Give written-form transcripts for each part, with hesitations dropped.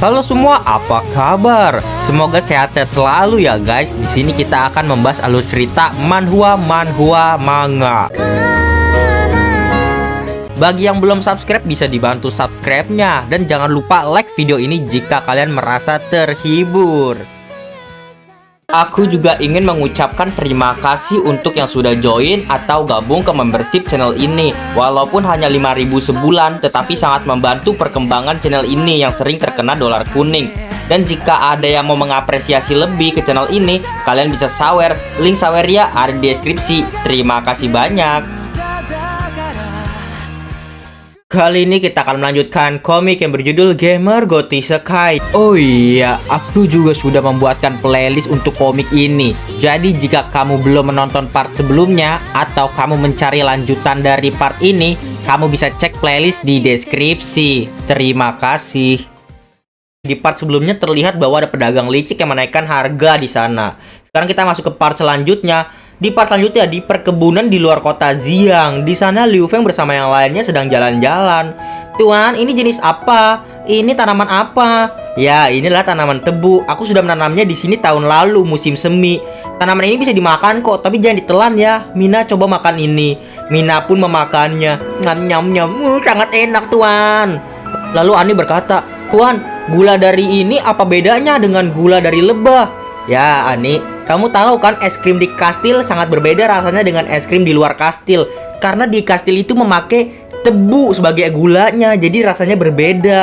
Halo semua, apa kabar? Semoga sehat-sehat selalu ya guys. Di sini kita akan membahas alur cerita manhwa manga. Bagi yang belum subscribe bisa dibantu subscribe-nya dan jangan lupa like video ini jika kalian merasa terhibur. Aku juga ingin mengucapkan terima kasih untuk yang sudah join atau gabung ke membership channel ini. Walaupun hanya 5.000 sebulan, tetapi sangat membantu perkembangan channel ini yang sering terkena dolar kuning. Dan jika ada yang mau mengapresiasi lebih ke channel ini, kalian bisa sawer. Link sawernya ada di deskripsi. Terima kasih banyak. Kali ini kita akan melanjutkan komik yang berjudul Gamer Got Isekai. Oh iya, aku juga sudah membuatkan playlist untuk komik ini. Jadi jika kamu belum menonton part sebelumnya atau kamu mencari lanjutan dari part ini, kamu bisa cek playlist di deskripsi. Terima kasih. Di part sebelumnya terlihat bahwa ada pedagang licik yang menaikkan harga di sana. Sekarang kita masuk ke part selanjutnya. Di part selanjutnya di perkebunan di luar kota Xiang. Di sana Liu Feng bersama yang lainnya sedang jalan-jalan. Tuan, ini jenis apa? Ini tanaman apa? Ya, inilah tanaman tebu. Aku sudah menanamnya di sini tahun lalu musim semi. Tanaman ini bisa dimakan kok, tapi jangan ditelan ya. Mina coba makan ini. Mina pun memakannya. Nyam nyam nyam. Sangat enak, Tuan. Lalu Ani berkata, "Tuan, gula dari ini apa bedanya dengan gula dari lebah?" Ya, Ani, kamu tahu kan es krim di kastil sangat berbeda rasanya dengan es krim di luar kastil. Karena di kastil itu memakai tebu sebagai gulanya, jadi rasanya berbeda.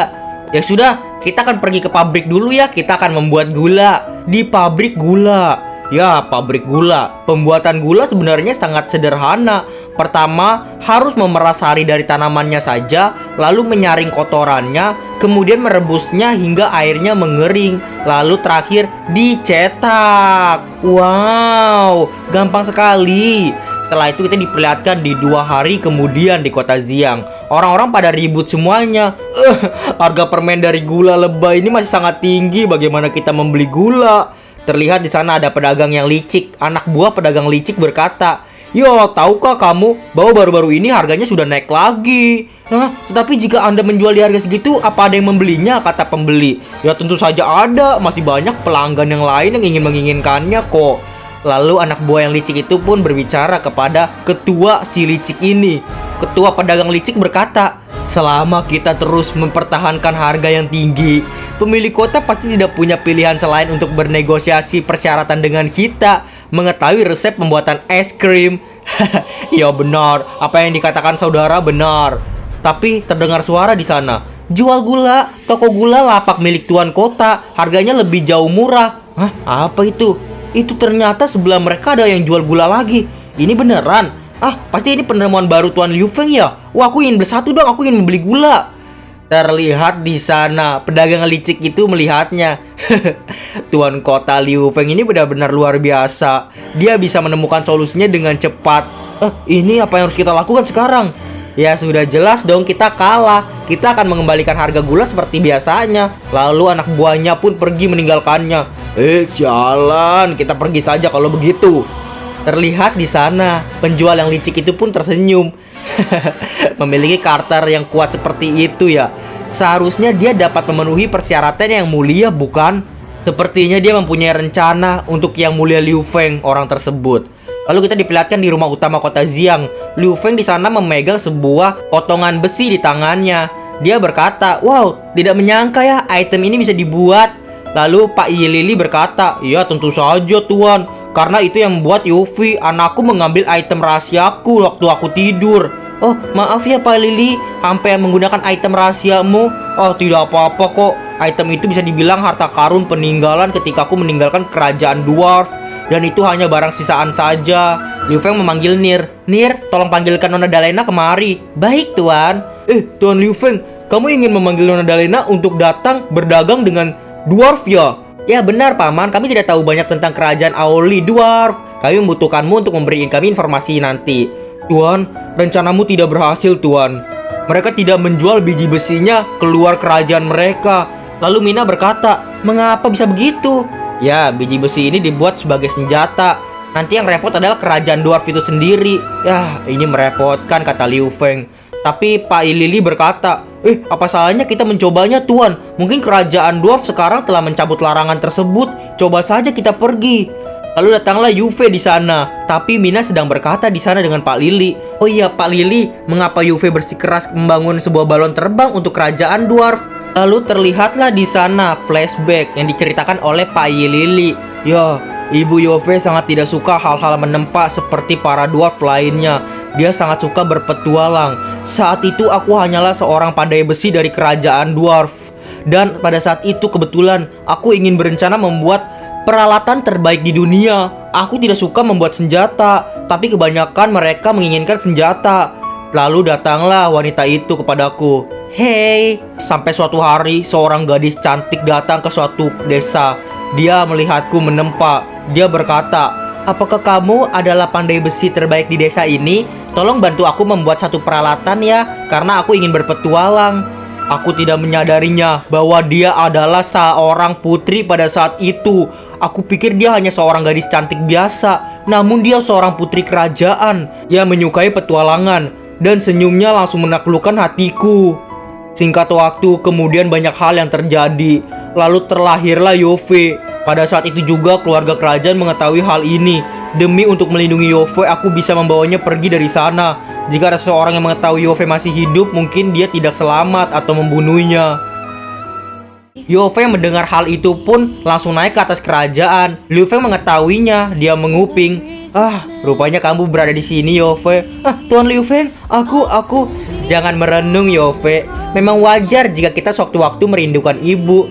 Ya sudah, kita akan pergi ke pabrik dulu ya. Kita akan membuat gula di pabrik gula. Ya, pabrik gula. Pembuatan gula sebenarnya sangat sederhana. Pertama, harus memeras sari dari tanamannya saja, lalu menyaring kotorannya, kemudian merebusnya hingga airnya mengering, lalu terakhir dicetak. Wow, gampang sekali. Setelah itu kita diperlihatkan di 2 hari kemudian di kota Xiang. Orang-orang pada ribut semuanya. Harga permen dari gula lebah ini masih sangat tinggi. Bagaimana kita membeli gula? Terlihat di sana ada pedagang yang licik. Anak buah pedagang licik berkata, "Yo, tahukah kamu bahwa baru-baru ini harganya sudah naik lagi?" "Hah, tetapi jika Anda menjual di harga segitu, apa ada yang membelinya?" kata pembeli. "Ya tentu saja ada, masih banyak pelanggan yang lain yang ingin menginginkannya kok." Lalu anak buah yang licik itu pun berbicara kepada ketua si licik ini. Ketua pedagang licik berkata, "Selama kita terus mempertahankan harga yang tinggi, pemilik kota pasti tidak punya pilihan selain untuk bernegosiasi persyaratan dengan kita, mengetahui resep pembuatan es krim." Ya benar, apa yang dikatakan saudara benar. Tapi terdengar suara di sana. "Jual gula, toko gula lapak milik tuan kota, harganya lebih jauh murah." Hah, apa itu? Itu ternyata sebelah mereka ada yang jual gula lagi. Ini beneran? Ah, pasti ini penemuan baru Tuan Liu Feng ya. Wah, aku ingin beli satu dong, aku ingin membeli gula. Terlihat di sana, pedagang licik itu melihatnya. Tuan kota Liu Feng ini benar-benar luar biasa. Dia bisa menemukan solusinya dengan cepat. Ini apa yang harus kita lakukan sekarang? Ya sudah jelas dong, kita kalah. Kita akan mengembalikan harga gula seperti biasanya. Lalu anak buahnya pun pergi meninggalkannya. Sialan, kita pergi saja kalau begitu. Terlihat di sana, penjual yang licik itu pun tersenyum. Memiliki karakter yang kuat seperti itu ya. Seharusnya dia dapat memenuhi persyaratan yang mulia, bukan? Sepertinya dia mempunyai rencana untuk yang mulia Liu Feng, orang tersebut. Lalu kita diperlihatkan di rumah utama kota Xiang. Liu Feng di sana memegang sebuah potongan besi di tangannya. Dia berkata, "Wow, tidak menyangka ya item ini bisa dibuat." Lalu Pak Yilili berkata, "Ya tentu saja tuan, karena itu yang membuat Yuffie, anakku, mengambil item rahasiaku waktu aku tidur." "Oh, maaf ya Pak Lili, sampai menggunakan item rahasiamu." "Oh, tidak apa-apa kok. Item itu bisa dibilang harta karun peninggalan ketika aku meninggalkan kerajaan dwarf. Dan itu hanya barang sisaan saja." Liu Feng memanggil Nir. "Nir, tolong panggilkan Nona Dalena kemari." "Baik, Tuan." Tuan Liu Feng, kamu ingin memanggil Nona Dalena untuk datang berdagang dengan dwarf ya?" "Ya benar, Paman. Kami tidak tahu banyak tentang kerajaan Aoli Dwarf. Kami membutuhkanmu untuk memberi kami informasi nanti." "Tuan, rencanamu tidak berhasil, Tuan. Mereka tidak menjual biji besinya keluar kerajaan mereka." Lalu Mina berkata, "Mengapa bisa begitu?" "Ya, biji besi ini dibuat sebagai senjata. Nanti yang repot adalah kerajaan dwarf itu sendiri." "Ya, ini merepotkan," kata Liu Feng. Tapi Pak Ilili berkata, apa salahnya kita mencobanya Tuan? Mungkin kerajaan dwarf sekarang telah mencabut larangan tersebut. Coba saja kita pergi. Lalu datanglah Yuve di sana. Tapi Mina sedang berkata di sana dengan Pak Lili. Oh iya Pak Lili, mengapa Yuve bersikeras membangun sebuah balon terbang untuk kerajaan dwarf? Lalu terlihatlah di sana flashback yang diceritakan oleh Pak Lili. Ya, Ibu Yuve sangat tidak suka hal-hal menempa seperti para dwarf lainnya. Dia sangat suka berpetualang. Saat itu aku hanyalah seorang pandai besi dari kerajaan dwarf. Dan pada saat itu kebetulan aku ingin berencana membuat peralatan terbaik di dunia. Aku tidak suka membuat senjata, tapi kebanyakan mereka menginginkan senjata. Lalu datanglah wanita itu kepadaku. Hei, sampai suatu hari seorang gadis cantik datang ke suatu desa. Dia melihatku menempa. Dia berkata, apakah kamu adalah pandai besi terbaik di desa ini? Tolong bantu aku membuat satu peralatan ya, karena aku ingin berpetualang. Aku tidak menyadarinya bahwa dia adalah seorang putri pada saat itu. Aku pikir dia hanya seorang gadis cantik biasa, namun dia seorang putri kerajaan yang menyukai petualangan. Dan senyumnya langsung menaklukkan hatiku. Singkat waktu, kemudian banyak hal yang terjadi. Lalu terlahirlah Yove. Pada saat itu juga keluarga kerajaan mengetahui hal ini. Demi untuk melindungi Yove, aku bisa membawanya pergi dari sana. Jika ada seseorang yang mengetahui Yove masih hidup, mungkin dia tidak selamat atau membunuhnya. Yove mendengar hal itu pun langsung naik ke atas kerajaan. Liu Feng mengetahuinya, dia menguping. Rupanya kamu berada di sini, Yove. Tuan Liu Feng, aku. Jangan merenung, Yove. Memang wajar jika kita sewaktu-waktu merindukan ibu.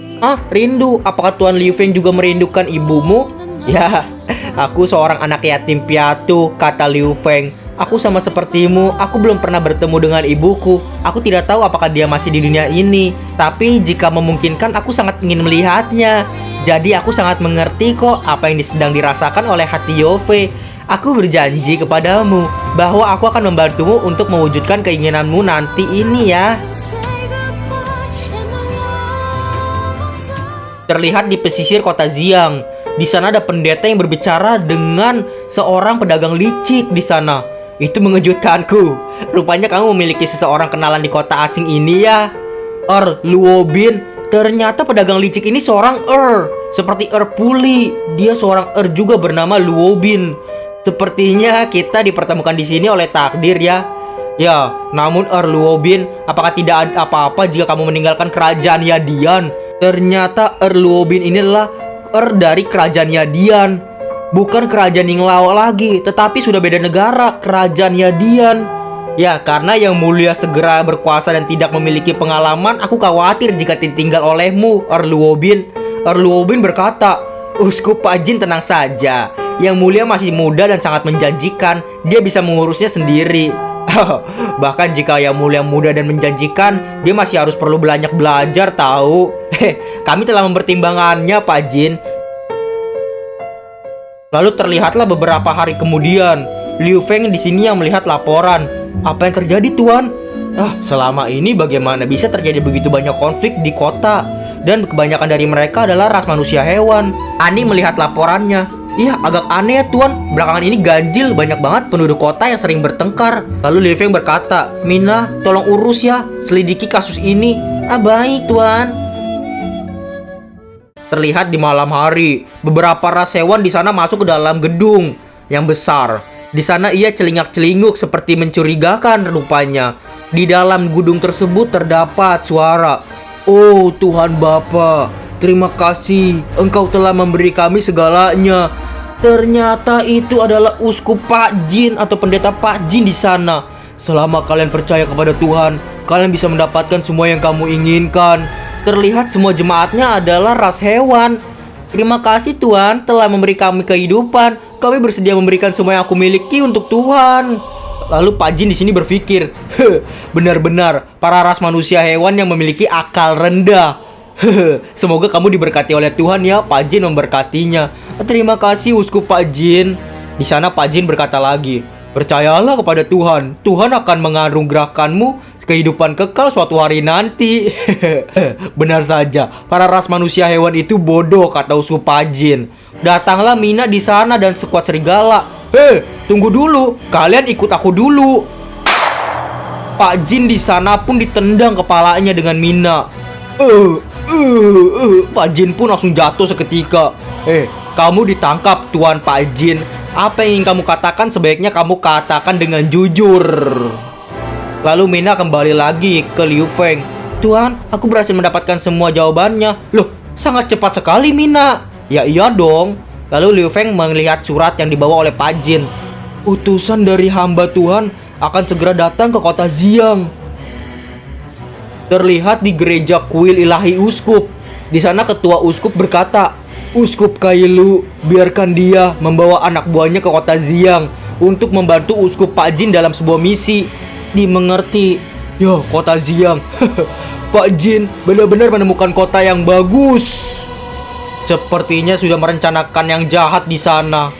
Rindu? Apakah Tuan Liu Feng juga merindukan ibumu? Ya, aku seorang anak yatim piatu, kata Liu Feng. Aku sama sepertimu, aku belum pernah bertemu dengan ibuku. Aku tidak tahu apakah dia masih di dunia ini. Tapi jika memungkinkan, aku sangat ingin melihatnya. Jadi aku sangat mengerti kok apa yang sedang dirasakan oleh hati Yove. Aku berjanji kepadamu bahwa aku akan membantumu untuk mewujudkan keinginanmu nanti ini ya. Terlihat di pesisir kota Xiang. Di sana ada pendeta yang berbicara dengan seorang pedagang licik di sana. Itu mengejutkanku. Rupanya kamu memiliki seseorang kenalan di kota asing ini ya. Luobin. Ternyata pedagang licik ini seorang seperti Puli. Dia seorang juga bernama Luobin. Sepertinya kita dipertemukan di sini oleh takdir ya. Ya, namun Luobin, apakah tidak ada apa-apa jika kamu meninggalkan kerajaan Yadian? Ternyata Luobin ini adalah dari kerajaan Yadian. Bukan kerajaan Ninglao lagi, tetapi sudah beda negara, kerajaan Yadian. Ya, karena yang mulia segera berkuasa dan tidak memiliki pengalaman, aku khawatir jika ditinggal olehmu, Luobin. Luobin berkata, Uskup Pak Jin tenang saja. Yang mulia masih muda dan sangat menjanjikan. Dia bisa mengurusnya sendiri. Bahkan jika yang mulia muda dan menjanjikan, dia masih harus perlu banyak belajar tahu. Kami telah mempertimbangannya, Pak Jin. Lalu terlihatlah beberapa hari kemudian, Liu Feng di sini yang melihat laporan. Apa yang terjadi, Tuan? Selama ini bagaimana bisa terjadi begitu banyak konflik di kota? Dan kebanyakan dari mereka adalah ras manusia hewan. Ani melihat laporannya. Iya, agak aneh ya, Tuan. Belakangan ini ganjil, banyak banget penduduk kota yang sering bertengkar. Lalu Liu Feng berkata, Mina, tolong urus ya, selidiki kasus ini. Baik, Tuan. Terlihat di malam hari, beberapa ras hewan di sana masuk ke dalam gedung yang besar. Di sana ia celingak-celinguk seperti mencurigakan rupanya. Di dalam gedung tersebut terdapat suara. Oh Tuhan Bapa, terima kasih, Engkau telah memberi kami segalanya. Ternyata itu adalah Uskup Pak Jin atau pendeta Pak Jin di sana. Selama kalian percaya kepada Tuhan, kalian bisa mendapatkan semua yang kamu inginkan. Terlihat semua jemaatnya adalah ras hewan. Terima kasih Tuhan telah memberi kami kehidupan. Kami bersedia memberikan semua yang aku miliki untuk Tuhan. Lalu Pak Jin di sini berpikir, benar-benar para ras manusia hewan yang memiliki akal rendah. Semoga kamu diberkati oleh Tuhan ya. Pak Jin memberkatinya. Terima kasih Uskup Pak Jin. Di sana Pak Jin berkata lagi, percayalah kepada Tuhan. Tuhan akan mengaruniakanmu kehidupan kekal suatu hari nanti. Benar saja, para ras manusia hewan itu bodoh, kata Uskup Pak Jin. Datanglah Mina di sana dan sekuat serigala. Tunggu dulu, kalian ikut aku dulu. Pak Jin di sana pun ditendang kepalanya dengan Mina. Pak Jin pun langsung jatuh seketika. Kamu ditangkap, Tuan Pak Jin. Apa yang ingin kamu katakan sebaiknya kamu katakan dengan jujur. Lalu Mina kembali lagi ke Liu Feng. Tuan, aku berhasil mendapatkan semua jawabannya. Loh, sangat cepat sekali Mina. Ya iya dong. Lalu Liu Feng melihat surat yang dibawa oleh Pak Jin. Utusan dari hamba Tuhan akan segera datang ke kota Xiang. Terlihat di gereja kuil ilahi uskup. Di sana ketua uskup berkata, Uskup Kailu, biarkan dia membawa anak buahnya ke kota Xiang untuk membantu uskup Pak Jin dalam sebuah misi. Dimengerti. Yo, kota Xiang. Pak Jin benar-benar menemukan kota yang bagus. Sepertinya sudah merencanakan yang jahat di sana.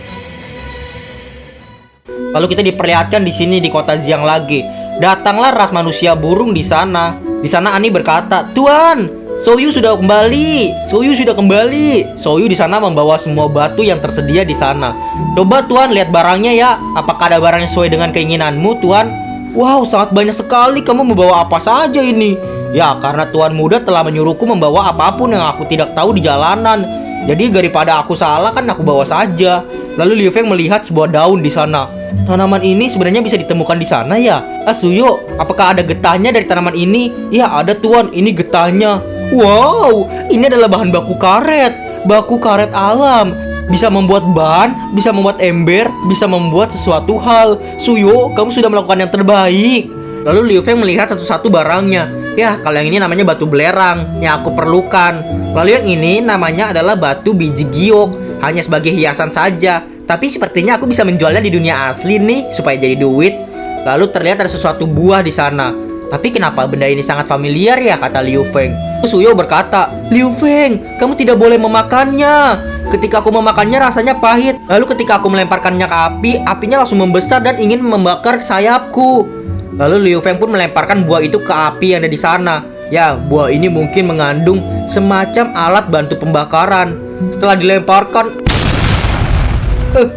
Lalu kita diperlihatkan di sini di kota Xiang lagi. Datanglah ras manusia burung di sana. Di sana Ani berkata, Tuan, Soyu sudah kembali. Soyu sudah kembali. Soyu di sana membawa semua batu yang tersedia di sana. Coba Tuan lihat barangnya ya. Apakah ada barang yang sesuai dengan keinginanmu, Tuan? Wow, sangat banyak sekali. Kamu membawa apa saja ini? Ya, karena Tuan Muda telah menyuruhku membawa apapun yang aku tidak tahu di jalanan. Jadi daripada aku salah kan aku bawa saja. Lalu Liu Feng melihat sebuah daun di sana. Tanaman ini sebenarnya bisa ditemukan di sana ya? Suyo, apakah ada getahnya dari tanaman ini? Ya ada Tuan, ini getahnya. Wow, ini adalah bahan baku karet. Baku karet alam. Bisa membuat ban, bisa membuat ember, bisa membuat sesuatu hal. Suyo, kamu sudah melakukan yang terbaik. Lalu Liu Feng melihat satu-satu barangnya. Ya, kalau yang ini namanya batu belerang yang aku perlukan. Lalu yang ini namanya adalah batu biji giok, hanya sebagai hiasan saja. Tapi sepertinya aku bisa menjualnya di dunia asli nih supaya jadi duit. Lalu terlihat ada sesuatu buah di sana. Tapi kenapa benda ini sangat familiar ya, kata Liu Feng. Suyo berkata, Liu Feng, kamu tidak boleh memakannya. Ketika aku memakannya rasanya pahit. Lalu ketika aku melemparkannya ke api, apinya langsung membesar dan ingin membakar sayapku. Lalu Liu Feng pun melemparkan buah itu ke api yang ada di sana. Ya, buah ini mungkin mengandung semacam alat bantu pembakaran. Setelah dilemparkan,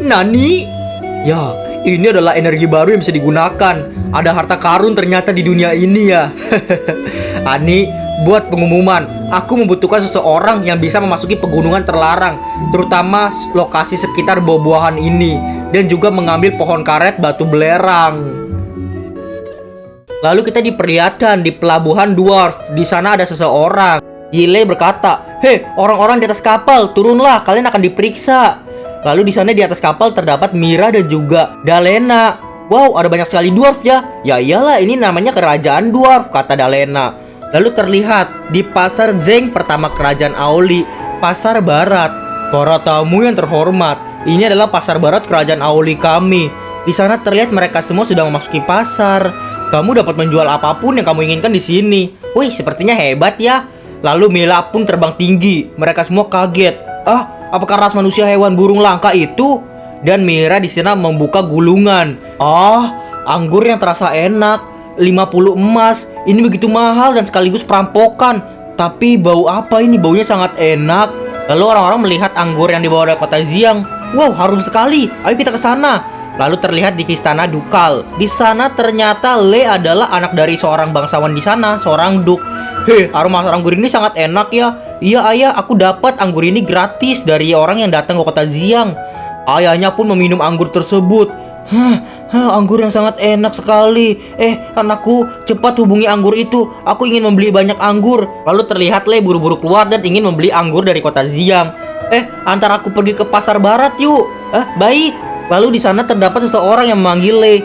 Nani? Ya, ini adalah energi baru yang bisa digunakan. Ada harta karun ternyata di dunia ini ya. Ani, buat pengumuman. Aku membutuhkan seseorang yang bisa memasuki pegunungan terlarang, terutama lokasi sekitar buah-buahan ini, dan juga mengambil pohon karet batu belerang. Lalu kita diperlihatkan di pelabuhan Dwarf. Di sana ada seseorang. Yile berkata, "Hei, orang-orang di atas kapal, turunlah, kalian akan diperiksa." Lalu di sana di atas kapal terdapat Mira dan juga Dalena. Wow, ada banyak sekali dwarf ya. Ya iyalah, ini namanya kerajaan dwarf, kata Dalena. Lalu terlihat di pasar Zeng pertama kerajaan Aoli, pasar barat. Para tamu yang terhormat, ini adalah pasar barat kerajaan Aoli kami. Di sana terlihat mereka semua sudah memasuki pasar. Kamu dapat menjual apapun yang kamu inginkan di sini. Wih, sepertinya hebat ya. Lalu Mila pun terbang tinggi. Mereka semua kaget. Apakah ras manusia hewan burung langka itu? Dan Mira di sana membuka gulungan. Anggur yang terasa enak. 50 emas. Ini begitu mahal dan sekaligus perampokan. Tapi bau apa ini? Baunya sangat enak. Lalu orang-orang melihat anggur yang dibawa dari kota Xiang. Wow, harum sekali. Ayo kita ke sana. Lalu terlihat di istana Dukal. Di sana ternyata Le adalah anak dari seorang bangsawan di sana, seorang duk. Hei, aroma anggur ini sangat enak ya. Iya ayah, aku dapat anggur ini gratis dari orang yang datang ke kota Xiang. Ayahnya pun meminum anggur tersebut. Anggur yang sangat enak sekali. Anakku, cepat hubungi anggur itu. Aku ingin membeli banyak anggur. Lalu terlihat Le buru-buru keluar dan ingin membeli anggur dari kota Xiang. Antar aku pergi ke pasar barat yuk. Baik. Lalu di sana terdapat seseorang yang memanggil Le.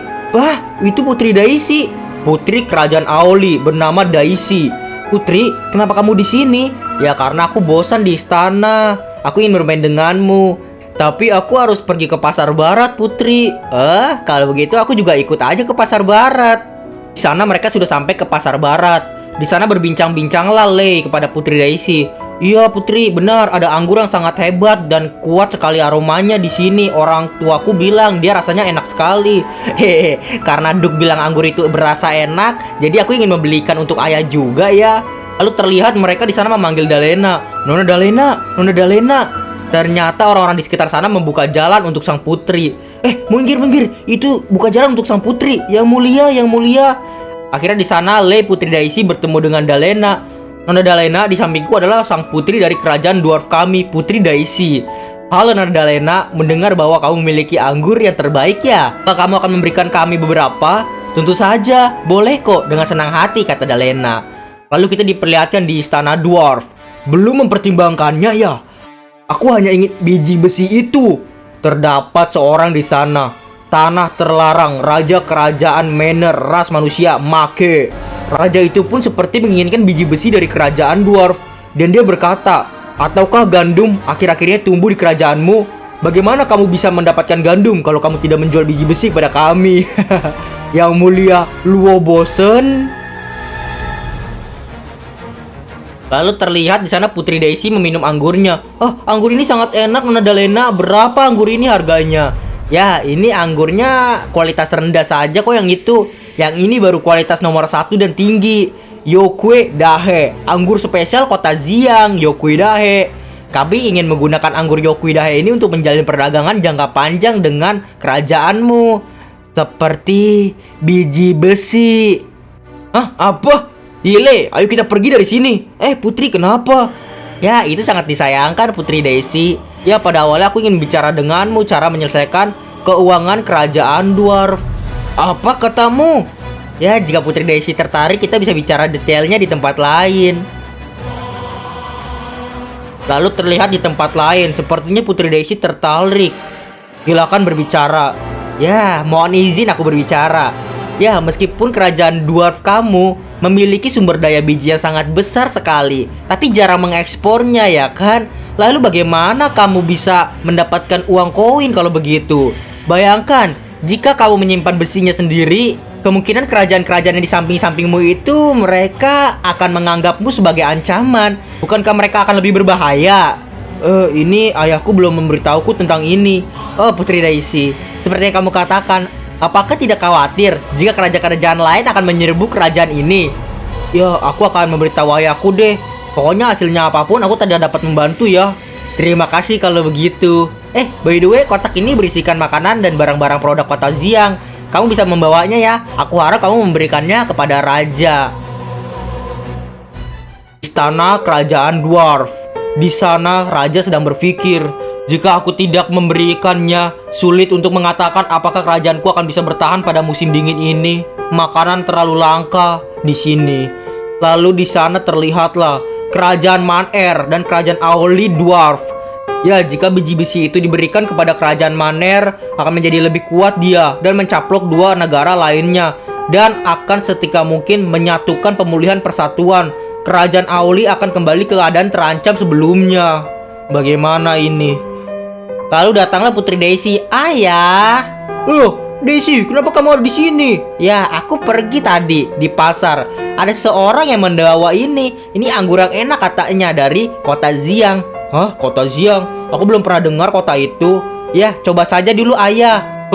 Itu Putri Daisy. Putri kerajaan Aoli bernama Daisy. Putri, kenapa kamu di sini? Ya karena aku bosan di istana. Aku ingin bermain denganmu. Tapi aku harus pergi ke pasar barat, Putri. Kalau begitu aku juga ikut aja ke pasar barat. Di sana mereka sudah sampai ke pasar barat. Di sana berbincang-bincanglah Le kepada Putri Daisy. Iya Putri, benar ada anggur yang sangat hebat dan kuat sekali aromanya di sini. Orang tuaku bilang dia rasanya enak sekali. Karena Duk bilang anggur itu berasa enak, jadi aku ingin membelikan untuk ayah juga ya. Lalu terlihat mereka di sana memanggil Dalena. Nona Dalena, Nona Dalena. Ternyata orang-orang di sekitar sana membuka jalan untuk sang putri. Minggir, itu buka jalan untuk sang putri. Yang mulia, yang mulia. Akhirnya di sana Lei putri Daisy bertemu dengan Dalena. Nona Dalena di sampingku adalah sang putri dari kerajaan dwarf kami, Putri Daisy. Halo Nona Dalena, mendengar bahwa kamu memiliki anggur yang terbaik ya? Apakah kamu akan memberikan kami beberapa? Tentu saja, boleh kok, dengan senang hati, kata Dalena. Lalu kita diperlihatkan di istana dwarf. Belum mempertimbangkannya ya? Aku hanya ingin biji besi itu. Terdapat seorang di sana. Tanah terlarang, raja kerajaan Manor ras manusia Make. Raja itu pun seperti menginginkan biji besi dari kerajaan dwarf. Dan dia berkata, ataukah gandum akhir-akhirnya tumbuh di kerajaanmu? Bagaimana kamu bisa mendapatkan gandum kalau kamu tidak menjual biji besi kepada kami? Yang mulia, Luo bosen? Lalu terlihat di sana Putri Daisy meminum anggurnya. Anggur ini sangat enak, Nona Dalena. Berapa anggur ini harganya? Ya, ini anggurnya kualitas rendah saja kok yang itu. Yang ini baru kualitas nomor 1 dan tinggi. Yokue Dahe, anggur spesial kota Xiang, Yokue Dahe. Kami ingin menggunakan anggur Yokue Dahe ini untuk menjalin perdagangan jangka panjang dengan kerajaanmu. Seperti biji besi. Apa? Ile, ayo kita pergi dari sini. Putri, kenapa? Ya, itu sangat disayangkan, Putri Daisy. Ya, pada awalnya aku ingin bicara denganmu cara menyelesaikan keuangan kerajaan dwarf. Apa katamu? Ya, jika Putri Daisy tertarik, kita bisa bicara detailnya di tempat lain. Lalu terlihat di tempat lain, sepertinya Putri Daisy tertarik. Silakan berbicara. Ya, mohon izin aku berbicara. Ya, meskipun kerajaan dwarf kamu memiliki sumber daya biji yang sangat besar sekali, tapi jarang mengekspornya ya kan? Lalu bagaimana kamu bisa mendapatkan uang koin kalau begitu? Bayangkan, jika kamu menyimpan besinya sendiri, kemungkinan kerajaan-kerajaan yang di samping-sampingmu itu mereka akan menganggapmu sebagai ancaman. Bukankah mereka akan lebih berbahaya? Ini ayahku belum memberitahuku tentang ini. Putri Daisy, seperti yang kamu katakan, apakah tidak khawatir jika kerajaan-kerajaan lain akan menyerbu kerajaan ini? Ya, aku akan memberitahu ayahku deh. Pokoknya hasilnya apapun aku tidak dapat membantu ya. Terima kasih kalau begitu. By the way, kotak ini berisikan makanan dan barang-barang produk kota Xiang. Kamu bisa membawanya ya. Aku harap kamu memberikannya kepada raja. Istana kerajaan dwarf. Di sana raja sedang berpikir, jika aku tidak memberikannya, sulit untuk mengatakan apakah kerajaanku akan bisa bertahan pada musim dingin ini. Makanan terlalu langka di sini. Lalu di sana terlihatlah kerajaan Manor dan kerajaan Auli dwarf. Ya, jika biji besi itu diberikan kepada kerajaan Manor, akan menjadi lebih kuat dia dan mencaplok dua negara lainnya, dan akan setika mungkin menyatukan pemulihan persatuan. Kerajaan Auli akan kembali ke keadaan terancam sebelumnya. Bagaimana ini? Lalu datanglah Putri Daisy. Ayah. Loh, Daisy, kenapa kamu ada di sini? Ya, aku pergi tadi di pasar. Ada seorang yang membawa ini. Ini anggur yang enak katanya dari kota Xiang. Hah, kota Xiang? Aku belum pernah dengar kota itu. Ya, coba saja dulu ayah.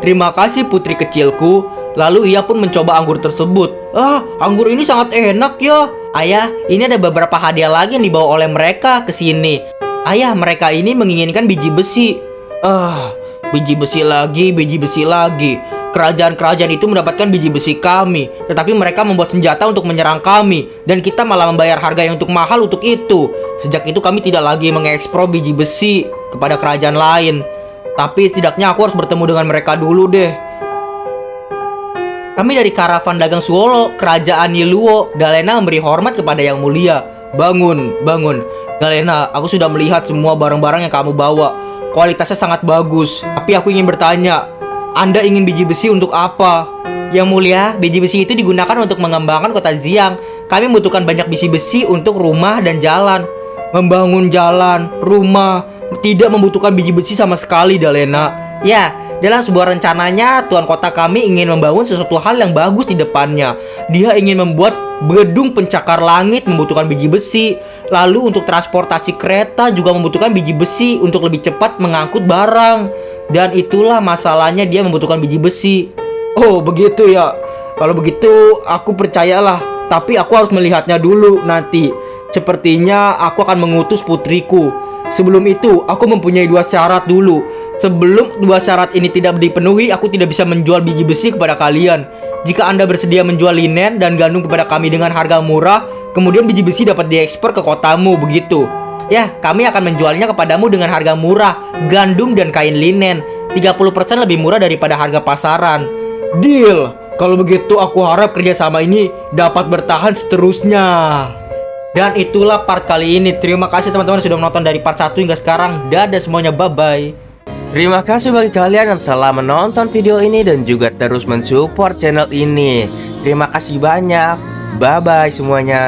Terima kasih putri kecilku. Lalu ia pun mencoba anggur tersebut. Anggur ini sangat enak ya. Ayah, ini ada beberapa hadiah lagi yang dibawa oleh mereka ke sini. Ayah, mereka ini menginginkan biji besi. Biji besi lagi, biji besi lagi. Kerajaan-kerajaan itu mendapatkan biji besi kami, tetapi mereka membuat senjata untuk menyerang kami, dan kita malah membayar harga yang mahal untuk itu. Sejak itu kami tidak lagi mengekspor biji besi kepada kerajaan lain. Tapi setidaknya aku harus bertemu dengan mereka dulu deh. Kami dari karavan dagang Suolo, kerajaan Niluo. Dalena memberi hormat kepada yang mulia. Bangun, bangun. Dalena, aku sudah melihat semua barang-barang yang kamu bawa. Kualitasnya sangat bagus. Tapi aku ingin bertanya, Anda ingin biji besi untuk apa? Yang mulia, biji besi itu digunakan untuk mengembangkan kota Xiang. Kami membutuhkan banyak biji besi untuk rumah dan jalan. Membangun jalan, rumah, tidak membutuhkan biji besi sama sekali, Dalena. Ya, dalam sebuah rencananya, tuan kota kami ingin membangun sesuatu hal yang bagus di depannya. Dia ingin membuat gedung pencakar langit, membutuhkan biji besi. Lalu untuk transportasi kereta juga membutuhkan biji besi untuk lebih cepat mengangkut barang. Dan itulah masalahnya, dia membutuhkan biji besi. Oh, begitu ya. Kalau begitu, aku percayalah. Tapi aku harus melihatnya dulu nanti. Sepertinya aku akan mengutus putriku. Sebelum itu, aku mempunyai dua syarat dulu. Sebelum dua syarat ini tidak dipenuhi, aku tidak bisa menjual biji besi kepada kalian. Jika Anda bersedia menjual linen dan gandum kepada kami dengan harga murah, kemudian biji besi dapat diekspor ke kotamu, begitu. Ya, kami akan menjualnya kepadamu dengan harga murah, gandum dan kain linen 30% lebih murah daripada harga pasaran. Deal. Kalau begitu aku harap kerjasama ini dapat bertahan seterusnya. Dan itulah part kali ini. Terima kasih teman-teman sudah menonton dari part 1 hingga sekarang. Dadah semuanya, bye-bye. Terima kasih bagi kalian yang telah menonton video ini dan juga terus mensupport channel ini. Terima kasih banyak. Bye-bye semuanya.